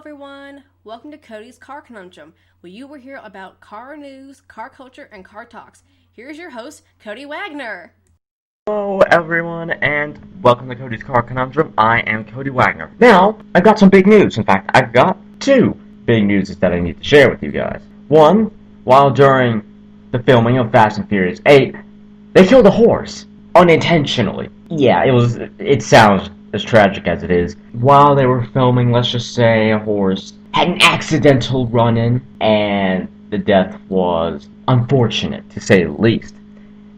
everyone. Welcome to Cody's Car Conundrum, where you will hear about car news, car culture, and car talks. Here's your host, Cody Wagner. Hello everyone, and welcome to Cody's Car Conundrum. I am Cody Wagner. Now, I've got some big news. In fact, I've got two big news that I need to share with you guys. One, while during the filming of Fast and Furious 8, they killed a horse. Unintentionally. Yeah, it sounds as tragic as it is. While they were filming, let's just say a horse had an accidental run-in, and the death was unfortunate, to say the least.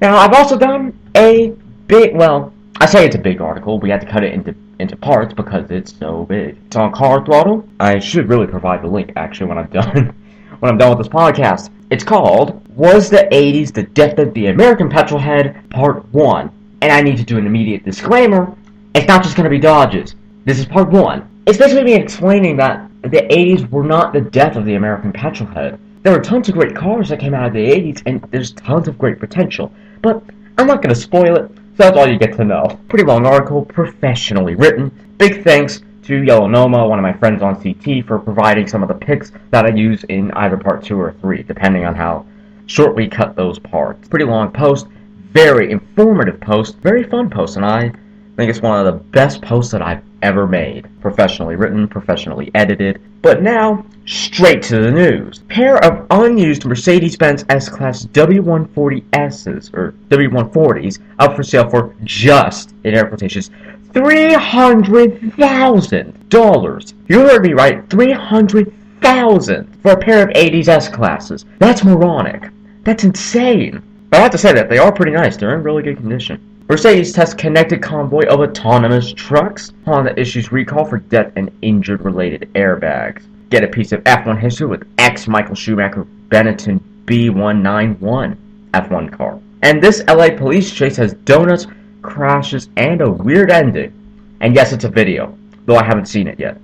Now, I've also done a big, well, I say it's a big article. We had to cut it into parts because it's so big. It's on Car Throttle. I should really provide the link, actually, when I'm done with this podcast. It's called, Was the 80s the Death of the American Petrolhead, Part 1. And I need to do an immediate disclaimer. It's not just going to be dodges. This is part 1. It's basically me explaining that the 80s were not the death of the American petrolhead. There were tons of great cars that came out of the 80s, and there's tons of great potential. But I'm not going to spoil it, so that's all you get to know. Pretty long article, professionally written. Big thanks to Yellow Noma, one of my friends on CT, for providing some of the pics that I use in either part 2 or 3, depending on how short we cut those parts. Pretty long post, very informative post, very fun post, and I think it's one of the best posts that I've ever made. Professionally written, professionally edited. But now, straight to the news. Pair of unused Mercedes-Benz S-Class W140Ss, or W140s, up for sale for just, in air quotations, $300,000. You heard me right, $300,000 for a pair of 80s S-Classes. That's moronic. That's insane. But I have to say that they are pretty nice. They're in really good condition. Mercedes tests connected convoy of autonomous trucks. Honda issues recall for death and injured-related airbags. Get a piece of F1 history with ex-Michael Schumacher Benetton B191 F1 car. And this LA police chase has donuts, crashes, and a weird ending. And yes, it's a video, though I haven't seen it yet.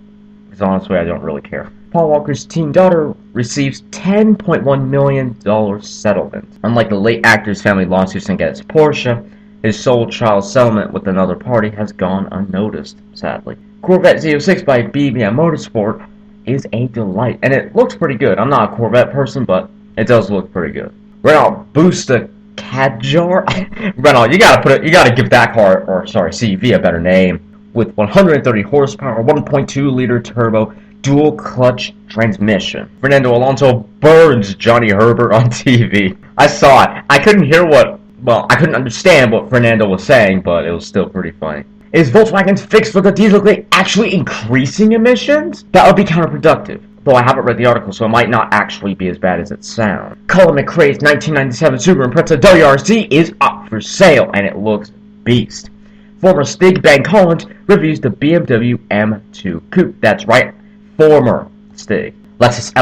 Because honestly, I don't really care. Paul Walker's teen daughter receives $10.1 million settlement. Unlike the late actor's family lawsuits against Porsche, his sole child settlement with another party has gone unnoticed, sadly. Corvette Z06 by BBM Motorsport is a delight, and it looks pretty good. I'm not a Corvette person, but it does look pretty good. Renault Busta Kadjar. Renault, you gotta give that car, or sorry, CV a better name. With 130 horsepower, 1.2 liter turbo, dual clutch transmission. Fernando Alonso burns Johnny Herbert on TV. I saw it. I couldn't understand what Fernando was saying, but it was still pretty funny. Is Volkswagen's fix for the Dieselgate actually increasing emissions? That would be counterproductive, though I haven't read the article, so it might not actually be as bad as it sounds. Colin McRae's 1997 Subaru Impreza WRC is up for sale, and it looks beast. Former Stig Ben Collins reviews the BMW M2 Coupe. That's right, former Stig. Lexus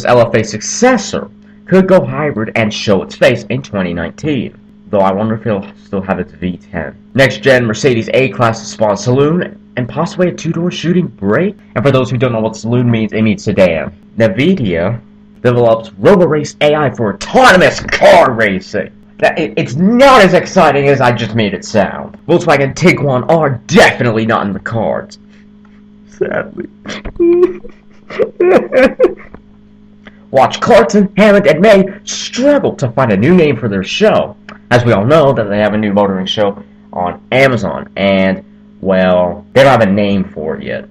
LFA successor could go hybrid and show its face in 2019, though I wonder if it'll still have its V10. Next-gen Mercedes A-Class spawn saloon, and possibly a two-door shooting brake. And for those who don't know what saloon means, it means sedan. NVIDIA develops RoboRace AI for autonomous car racing. It's not as exciting as I just made it sound. Volkswagen Tiguan are definitely not in the cards. Sadly. Watch Clarkson, Hammond, and May struggle to find a new name for their show. As we all know, that they have a new motoring show on Amazon, and, well, they don't have a name for it yet.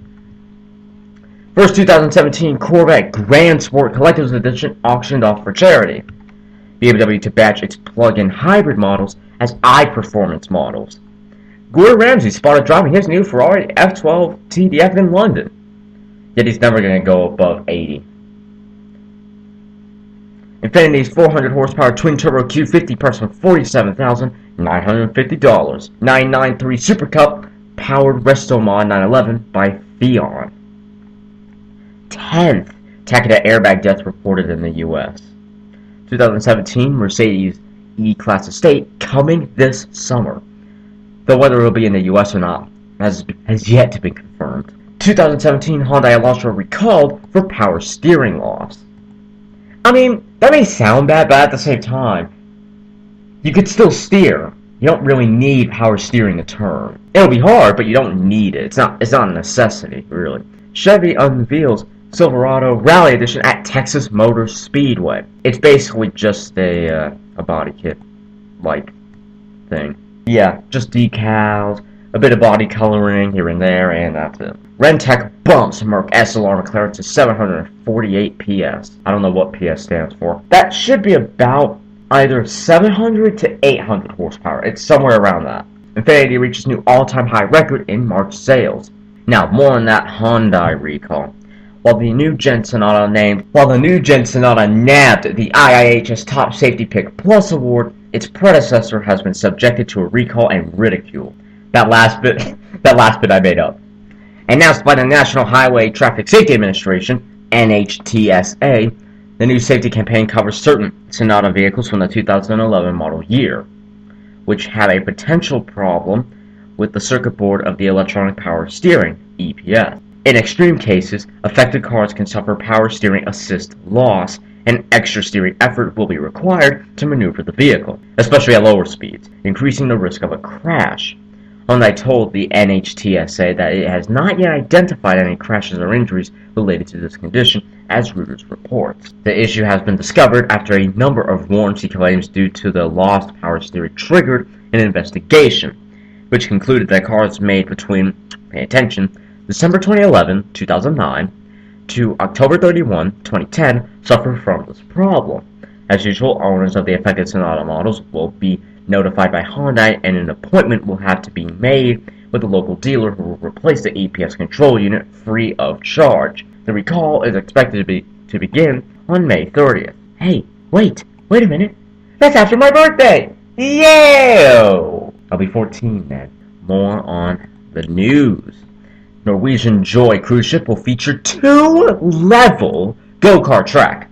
First 2017 Corvette Grand Sport Collector's Edition auctioned off for charity. BMW to batch its plug-in hybrid models as i-performance models. Gordon Ramsay spotted driving his new Ferrari F12 TDF in London, yet he's never going to go above 80. Infinity's 400 horsepower twin-turbo Q50 priced for $47,950. 993 Super Cup powered Resto Mod 911 by Fion. 10th Takeda airbag death reported in the U.S. 2017 Mercedes E-Class Estate coming this summer, though whether it will be in the U.S. or not has yet to be confirmed. 2017 Hyundai Elantra recalled for power steering loss. I mean, that may sound bad, but at the same time, you could still steer. You don't really need power steering to turn. It'll be hard, but you don't need it. It's not a necessity, really. Chevy unveils Silverado Rally Edition at Texas Motor Speedway. It's basically just a body kit like thing. Yeah, just decals, a bit of body coloring here and there, and that's it. Rentec bumps Merc SLR McLaren to 748 PS. I don't know what PS stands for. That should be about either 700 to 800 horsepower. It's somewhere around that. Infiniti reaches new all-time high record in March sales. Now, more on that Hyundai recall. While the new Gen Sonata nabbed the IIHS Top Safety Pick Plus award, its predecessor has been subjected to a recall and ridicule. That last bit I made up. Announced by the National Highway Traffic Safety Administration, NHTSA, the new safety campaign covers certain Sonata vehicles from the 2011 model year, which have a potential problem with the circuit board of the electronic power steering, EPS. In extreme cases, affected cars can suffer power steering assist loss, and extra steering effort will be required to maneuver the vehicle, especially at lower speeds, increasing the risk of a crash. Hyundai told the NHTSA that it has not yet identified any crashes or injuries related to this condition, as Reuters reports. The issue has been discovered after a number of warranty claims due to the lost power steering triggered an investigation, which concluded that cars made between, pay attention, December 2009 to October 31, 2010 suffer from this problem. As usual, owners of the affected Sonata models will be notified by Hyundai, and an appointment will have to be made with a local dealer who will replace the EPS control unit free of charge. The recall is expected to begin on May 30th. Hey, wait a minute. That's after my birthday! Yo! I'll be 14 then. More on the news. Norwegian Joy cruise ship will feature 2-level go-kart track.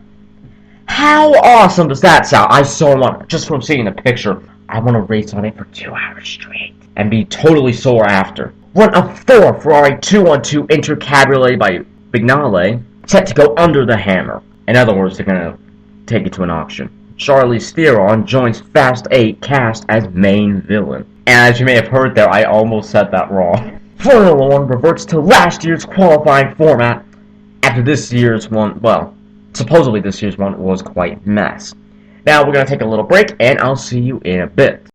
How awesome does that sound? I so want, just from seeing the picture, I want to race on it for 2 hours straight and be totally sore after. Run a 4 Ferrari 212 Intercabriolet by Vignale, set to go under the hammer. In other words, they're going to take it to an auction. Charlize Theron joins Fast 8 cast as main villain. And as you may have heard there, I almost said that wrong. Formula 1 reverts to last year's qualifying format after this year's one, well, supposedly this year's one was quite a mess. Now we're going to take a little break, and I'll see you in a bit.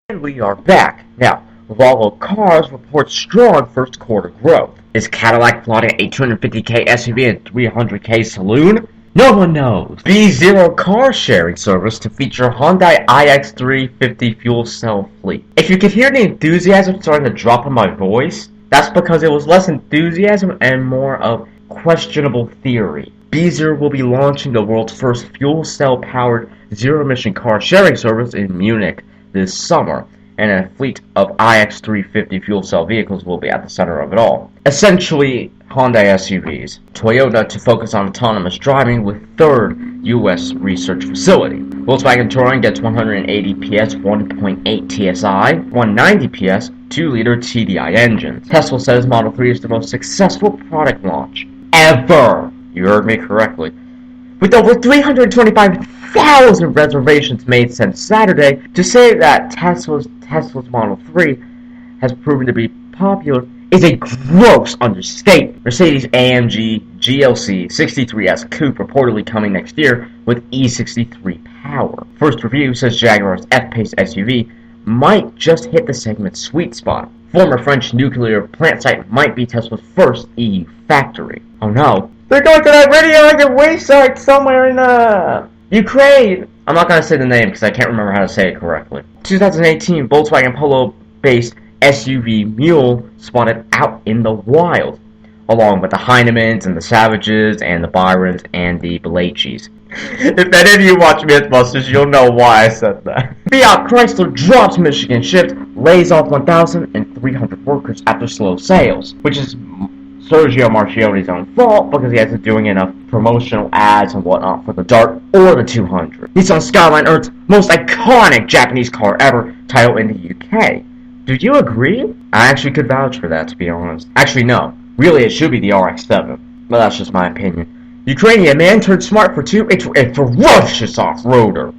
And we are back. Now, Volvo Cars reports strong first quarter growth. Is Cadillac plotting a 250k SUV and 300k saloon? No one knows. B0 car sharing service to feature Hyundai iX350 fuel cell fleet. If you could hear the enthusiasm starting to drop in my voice, that's because it was less enthusiasm and more of questionable theory. B0 will be launching the world's first fuel cell powered zero-emission car sharing service in Munich this summer, and a fleet of iX350 fuel cell vehicles will be at the center of it all. Essentially, Hyundai SUVs. Toyota to focus on autonomous driving with third U.S. research facility. Volkswagen Touring gets 180 PS 1.8 TSI, 190 PS 2-liter TDI engines. Tesla says Model 3 is the most successful product launch ever. You heard me correctly. With over 325,000 reservations made since Saturday, to say that Tesla's Model 3 has proven to be popular is a gross understatement. Mercedes-AMG GLC 63S Coupe reportedly coming next year with E63 power. First review says Jaguar's F-Pace SUV might just hit the segment's sweet spot. Former French nuclear plant site might be Tesla's first EU factory. Oh no. They're going to that radioactive waste site somewhere in, Ukraine. I'm not going to say the name because I can't remember how to say it correctly. 2018 Volkswagen Polo-based SUV Mule spotted out in the wild, along with the Heinemans and the Savages and the Byrons and the Bellachis. If any of you watch Mythbusters, you'll know why I said that. Fiat Chrysler drops Michigan shift, lays off 1,300 workers after slow sales, which is Sergio Marchionne's own fault because he hasn't doing enough promotional ads and whatnot for the Dart or the 200. Nissan Skyline earns most iconic Japanese car ever title in the UK. Do you agree? I actually could vouch for that, to be honest. Actually, no. Really, it should be the RX-7. But that's just my opinion. Ukrainian man turned smart for two, a ferocious off-roader.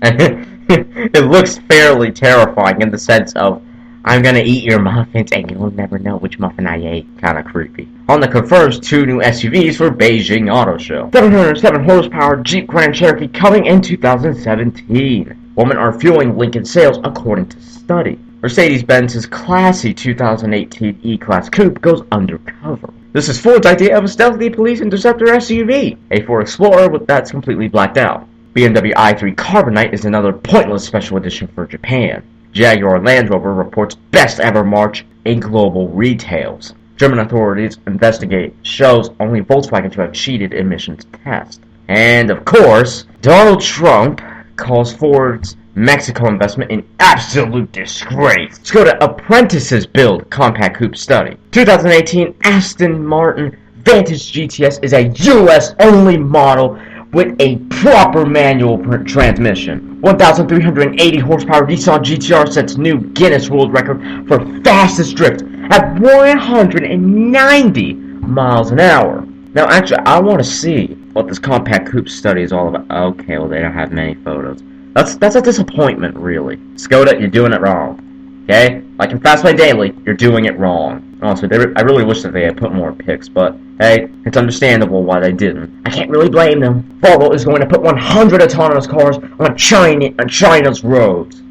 And It looks fairly terrifying in the sense of, I'm gonna eat your muffins and you'll never know which muffin I ate. Kinda creepy. Honda confirms 2 new SUVs for Beijing Auto Show. 707 horsepower Jeep Grand Cherokee coming in 2017. Women are fueling Lincoln sales according to study. Mercedes-Benz's classy 2018 E-Class Coupe goes undercover. This is Ford's idea of a stealthy police interceptor SUV. A Ford Explorer that's completely blacked out. BMW i3 Carbonite is another pointless special edition for Japan. Jaguar Land Rover reports best ever March in global retails. German authorities investigate shows only Volkswagen to have cheated emissions test. And of course, Donald Trump calls Ford's Mexico investment an absolute disgrace. Let's go to Apprentices Build Compact Coupe Study. 2018 Aston Martin Vantage GTS is a US only model with a proper manual transmission. 1,380 horsepower Nissan GTR sets new Guinness World Record for fastest drift at 190 miles an hour. Now, actually, I want to see what this compact coupe study is all about. Okay, well, they don't have many photos. That's a disappointment, really. Skoda, you're doing it wrong. Okay? Like in Fastway Daily, you're doing it wrong. Honestly, I really wish that they had put more pics, but hey, it's understandable why they didn't. I can't really blame them. Volvo is going to put 100 autonomous cars on China's roads.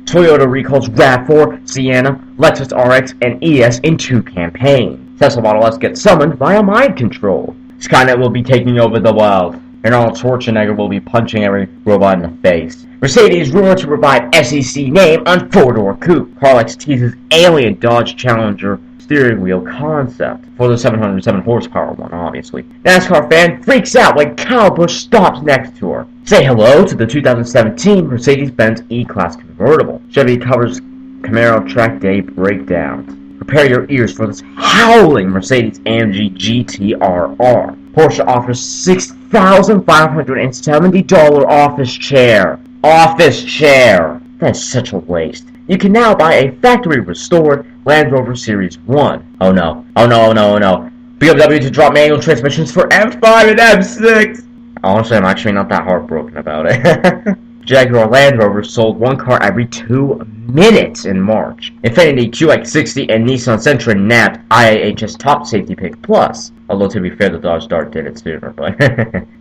Toyota recalls RAV4, Sienna, Lexus RX, and ES in 2 campaigns. Tesla Model S gets summoned via mind control. Skynet will be taking over the world, and Arnold Schwarzenegger will be punching every robot in the face. Mercedes rumored to revive SEC name on 4-door coupe. Carlex teases alien Dodge Challenger steering wheel concept for the 707 horsepower one, obviously. NASCAR fan freaks out when Kyle Busch stops next to her. Say hello to the 2017 Mercedes-Benz E-Class convertible. Chevy covers Camaro track day breakdowns. Prepare your ears for this howling Mercedes-AMG GT-RR. Porsche offers $6,570 office chair. Office chair! That's such a waste. You can now buy a factory-restored Land Rover Series 1. Oh no. Oh no, oh no, oh no. BMW to drop manual transmissions for M5 and M6! Honestly, I'm actually not that heartbroken about it. Jaguar Land Rover sold 1 car every 2 minutes in March. Infiniti QX60 and Nissan Sentra nabbed IIHS Top Safety Pick Plus. Although, to be fair, the Dodge Dart did it sooner, but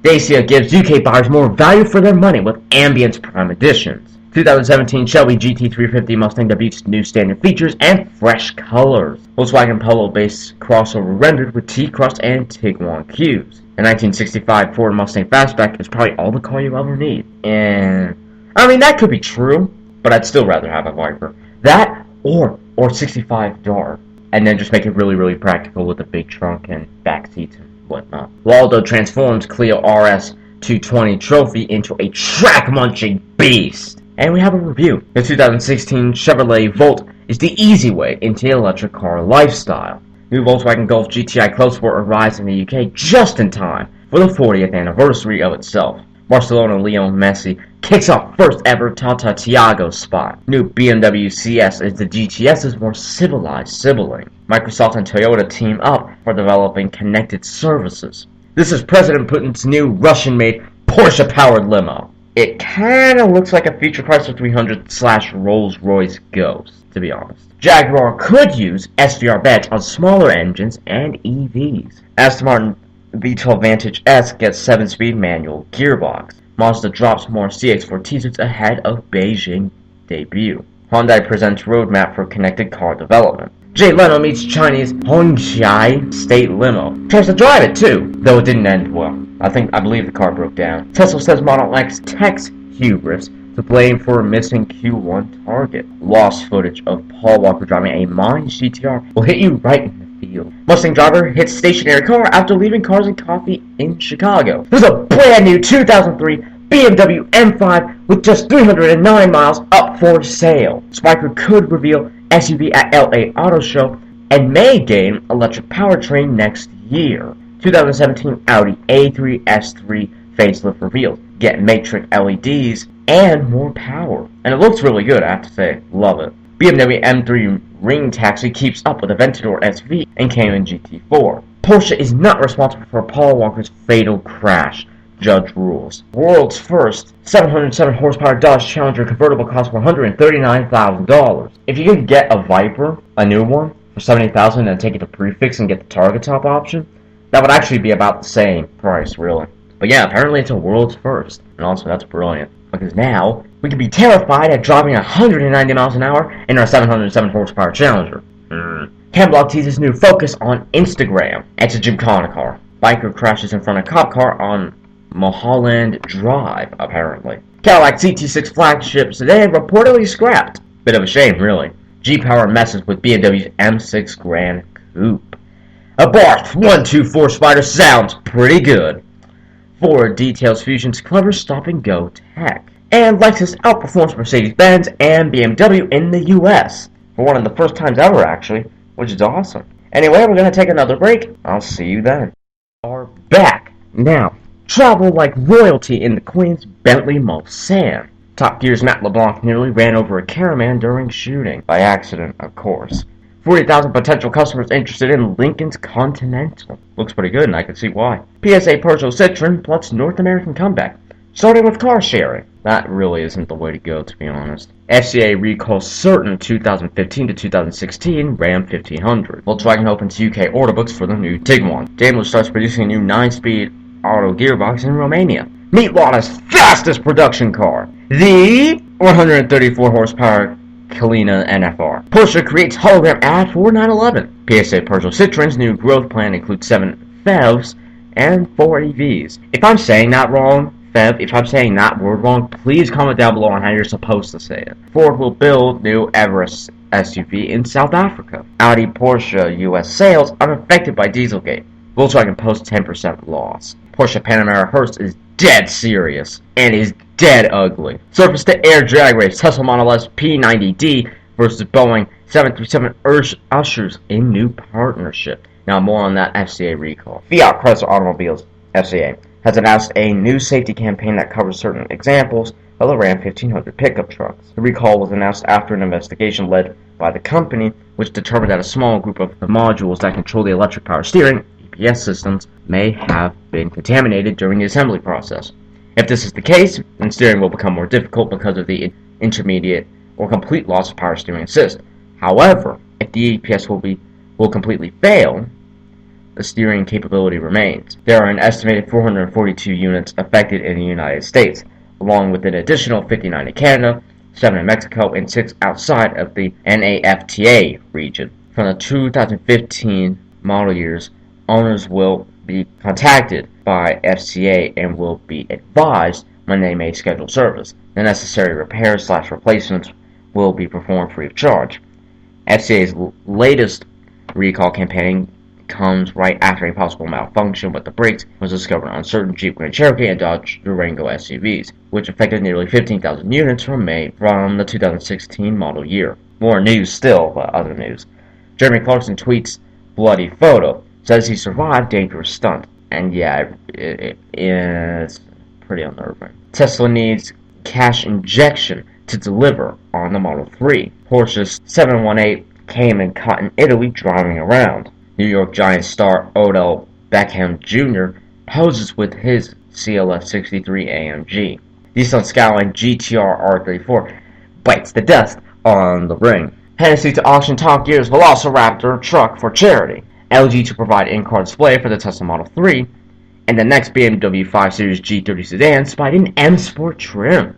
Dacia gives UK buyers more value for their money with Ambience Prime Editions. 2017 Shelby GT350 Mustang debuts new standard features and fresh colors. Volkswagen Polo-based crossover rendered with T-Cross and Tiguan Qs. The 1965 Ford Mustang Fastback is probably all the car you ever need. And I mean, that could be true, but I'd still rather have a Viper. That or 65 Dart. And then just make it really, really practical with a big trunk and back seats and whatnot. Waldo transforms Clio RS 220 Trophy into a track-munching beast. And we have a review. The 2016 Chevrolet Volt is the easy way into the electric car lifestyle. New Volkswagen Golf GTI Close Sport arrives in the UK just in time for the 40th anniversary of itself. Barcelona Leo Messi kicks off first ever Tata Tiago spot. New BMW CS is the GTS's more civilized sibling. Microsoft and Toyota team up for developing connected services. This is President Putin's new Russian-made Porsche-powered limo. It kinda looks like a future Chrysler 300 / Rolls-Royce Ghost, to be honest. Jaguar could use SVR badge on smaller engines and EVs. Aston Martin V12 Vantage S gets 7-speed manual gearbox. Mazda drops more CX-4 teasers ahead of Beijing debut. Hyundai presents roadmap for connected car development. Jay Leno meets Chinese Hongqiai state limo. Tries to drive it too, though it didn't end well. I believe the car broke down. Tesla says Model X techs hubris to blame for a missing Q1 target. Lost footage of Paul Walker driving a Mine GTR will hit you right in the field. Mustang driver hits stationary car after leaving Cars and Coffee in Chicago. There's a brand new 2003 BMW M5 with just 309 miles up for sale. Spiker could reveal SUV at LA Auto Show and may gain electric powertrain next year. 2017 Audi A3 S3 facelift revealed. Get matrix LEDs and more power. And it looks really good, I have to say. Love it. BMW M3 Ring Taxi keeps up with Aventador SV and Cayman GT4. Porsche is not responsible for Paul Walker's fatal crash. Judge rules. World's first 707 horsepower Dodge Challenger convertible costs $139,000. If you could get a Viper, a new one, for $70,000 and then take it to prefix and get the Target Top option, that would actually be about the same price, really. But yeah, apparently it's a world's first. And also, that's brilliant. Because now, we can be terrified at driving 190 miles an hour in our 707 horsepower Challenger. Camblog teases new focus on Instagram. It's a Gymkhana car. Biker crashes in front of cop car on Mulholland Drive, apparently. Cadillac CT6 flagship sedan reportedly scrapped. Bit of a shame, really. G-Power messes with BMW's M6 Grand Coupe. A Barth 124 Spider sounds pretty good. Ford details Fusion's clever stop-and-go tech. And Lexus outperforms Mercedes-Benz and BMW in the US. For one of the first times ever, actually, which is awesome. Anyway, we're going to take another break. I'll see you then. Are back. Now, travel like royalty in the Queen's Bentley Mulsanne. Top Gear's Matt LeBlanc nearly ran over a caravan during shooting. By accident, of course. 40,000 potential customers interested in Lincoln's Continental. Looks pretty good, and I can see why. PSA Peugeot Citroën plots North American comeback, starting with car sharing. That really isn't the way to go, to be honest. FCA recalls certain 2015 to 2016 Ram 1500. Volkswagen opens UK order books for the new Tiguan. Daimler starts producing a new 9-speed auto gearbox in Romania. Meet Lada's fastest production car, the 134 horsepower Kalina NFR. Porsche creates hologram ad for 911. PSA Peugeot Citroën's new growth plan includes 7 PHEVs and 4 EVs. If I'm saying that wrong, if I'm saying that word wrong, please comment down below on how you're supposed to say it. Ford will build new Everest SUV in South Africa. Audi Porsche US sales unaffected by Dieselgate. Volkswagen posts 10% loss. Porsche Panamera Hearst is dead serious and is dead ugly. Surface to air drag race. Tesla Model S P90D versus Boeing 737 ushers in new partnership. Now more on that FCA recall. Fiat Chrysler Automobiles FCA has announced a new safety campaign that covers certain examples of the Ram 1500 pickup trucks. The recall was announced after an investigation led by the company, which determined that a small group of the modules that control the electric power steering EPS systems may have been contaminated during the assembly process. If this is the case, then steering will become more difficult because of the intermediate or complete loss of power steering assist. However, if the EPS will completely fail, the steering capability remains. There are an estimated 442 units affected in the United States, along with an additional 59 in Canada, 7 in Mexico, and 6 outside of the NAFTA region. From the 2015 model years, owners will be contacted by FCA and will be advised when they may schedule service. The necessary repairs/replacements will be performed free of charge. FCA's latest recall campaign comes right after a possible malfunction with the brakes was discovered on certain Jeep Grand Cherokee and Dodge Durango SUVs, which affected nearly 15,000 units from the 2016 model year. More news still, but other news. Jeremy Clarkson tweets bloody photo, says he survived dangerous stunt, and yeah, it's pretty unnerving. Tesla needs cash injection to deliver on the Model 3. Porsche's 718 came and caught in Italy driving around. New York Giants star Odell Beckham Jr. poses with his CLS 63 AMG. Nissan Skyline GTR R34 bites the dust on the ring. Hennessy to auction Top Gear's Velociraptor truck for charity. LG to provide in-car display for the Tesla Model 3. And the next BMW 5 Series G30 sedan spied in M Sport trim.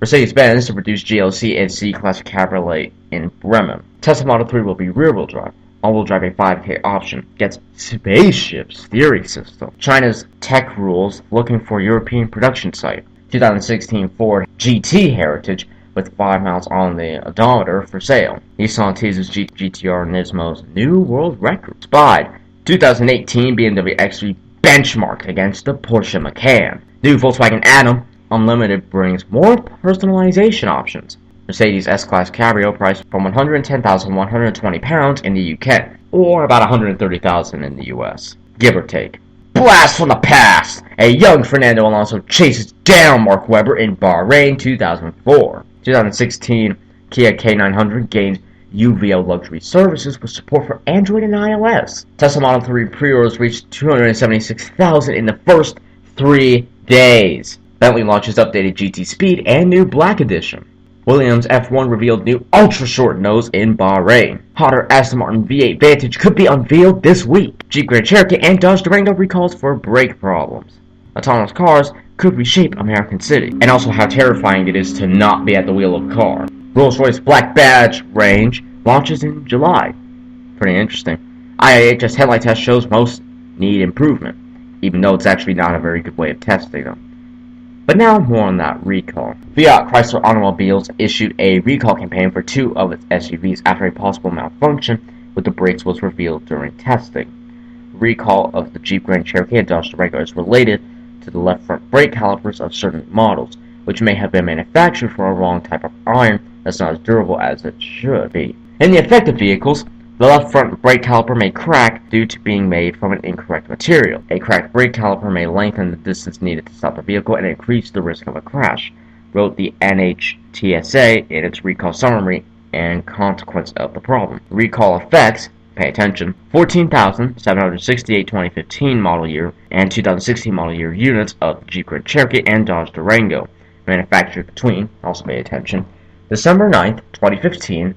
Mercedes-Benz to produce GLC and C-Class Cabriolet in Bremen. Tesla Model 3 will be rear-wheel drive. All-wheel drive a 5K option. Gets spaceship steering system. China's tech rules looking for European production site. 2016 Ford GT Heritage with 5 miles on the odometer for sale. Nissan teases GTR Nismo's new world record. Spied. 2018 BMW X3 benchmarked against the Porsche Macan. New Volkswagen Atom Unlimited brings more personalization options. Mercedes S-Class Cabrio priced from £110,120 in the UK, or about $130,000 in the US, give or take. Blast from the past! A young Fernando Alonso chases down Mark Webber in Bahrain 2004. 2016 Kia K900 gains UVO luxury services with support for Android and iOS. Tesla Model 3 pre-orders reached 276,000 in the first 3 days. Bentley launches updated GT Speed and new Black Edition. Williams F1 revealed new ultra-short nose in Bahrain. Hotter Aston Martin V8 Vantage could be unveiled this week. Jeep Grand Cherokee and Dodge Durango recalls for brake problems. Autonomous cars could reshape American City, and also how terrifying it is to not be at the wheel of a car. Rolls-Royce Black Badge range launches in July. Pretty interesting. IIHS headlight test shows most need improvement, even though it's actually not a very good way of testing them. But now more on that recall. Fiat Chrysler Automobiles issued a recall campaign for 2 of its SUVs after a possible malfunction with the brakes was revealed during testing. Recall of the Jeep Grand Cherokee and Dodge Durango is related to the left front brake calipers of certain models, which may have been manufactured from a wrong type of iron that's not as durable as it should be. In the affected vehicles, the left front brake caliper may crack due to being made from an incorrect material. A cracked brake caliper may lengthen the distance needed to stop the vehicle and increase the risk of a crash, wrote the NHTSA in its recall summary and consequence of the problem. Recall effects, pay attention, 14,768 2015 model year and 2016 model year units of Jeep Grand Cherokee and Dodge Durango, manufactured between, also pay attention, December 9th, 2015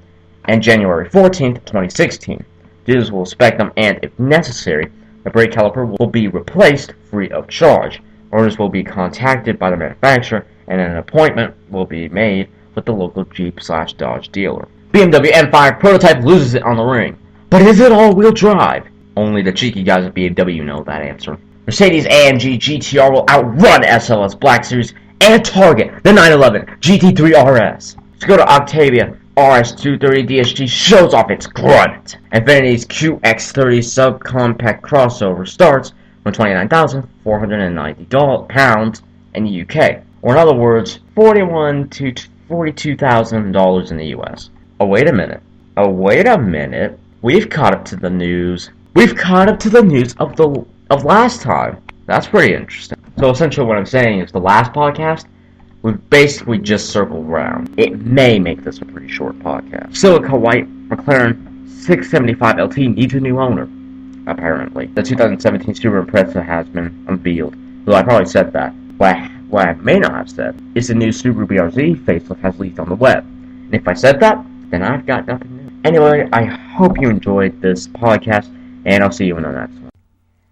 and January 14th, 2016. Dealers will inspect them and, if necessary, the brake caliper will be replaced free of charge. Owners will be contacted by the manufacturer and an appointment will be made with the local Jeep/Dodge dealer. BMW M5 prototype loses it on the ring. But is it all-wheel drive? Only the cheeky guys at BMW know that answer. Mercedes-AMG GTR will outrun SLS Black Series and target the 911 GT3 RS. Skoda Octavia RS230 DSG shows off its grunt. Infinity's QX30 subcompact crossover starts from £29,490 in the UK, or in other words, $41,000 to $42,000 in the US. Oh, wait a minute. We've caught up to the news. We've caught up to the news of last time. That's pretty interesting. So essentially what I'm saying is the last podcast, we've basically just circled around. It may make this a pretty short podcast. Silica White McLaren 675 LT needs a new owner, apparently. The 2017 Subaru Impreza has been unveiled, though I probably said that. What I may not have said is the new Subaru BRZ facelift has leaked on the web. And if I said that, then I've got nothing new. Anyway, I hope you enjoyed this podcast, and I'll see you in the next one.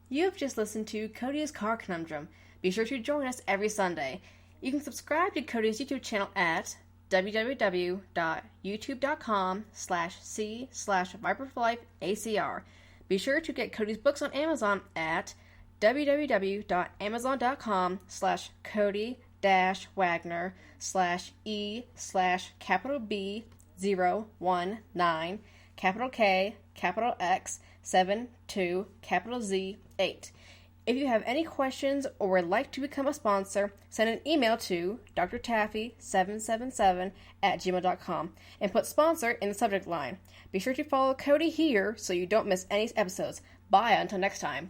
You have just listened to Cody's Car Conundrum. Be sure to join us every Sunday. You can subscribe to Cody's YouTube channel at www.youtube.com/c/viperforlifeacr. Be sure to get Cody's books on Amazon at www.amazon.com/E/B019K X72Z8. If you have any questions or would like to become a sponsor, send an email to drtaffy777@gmail.com and put sponsor in the subject line. Be sure to follow Cody here so you don't miss any episodes. Bye until next time.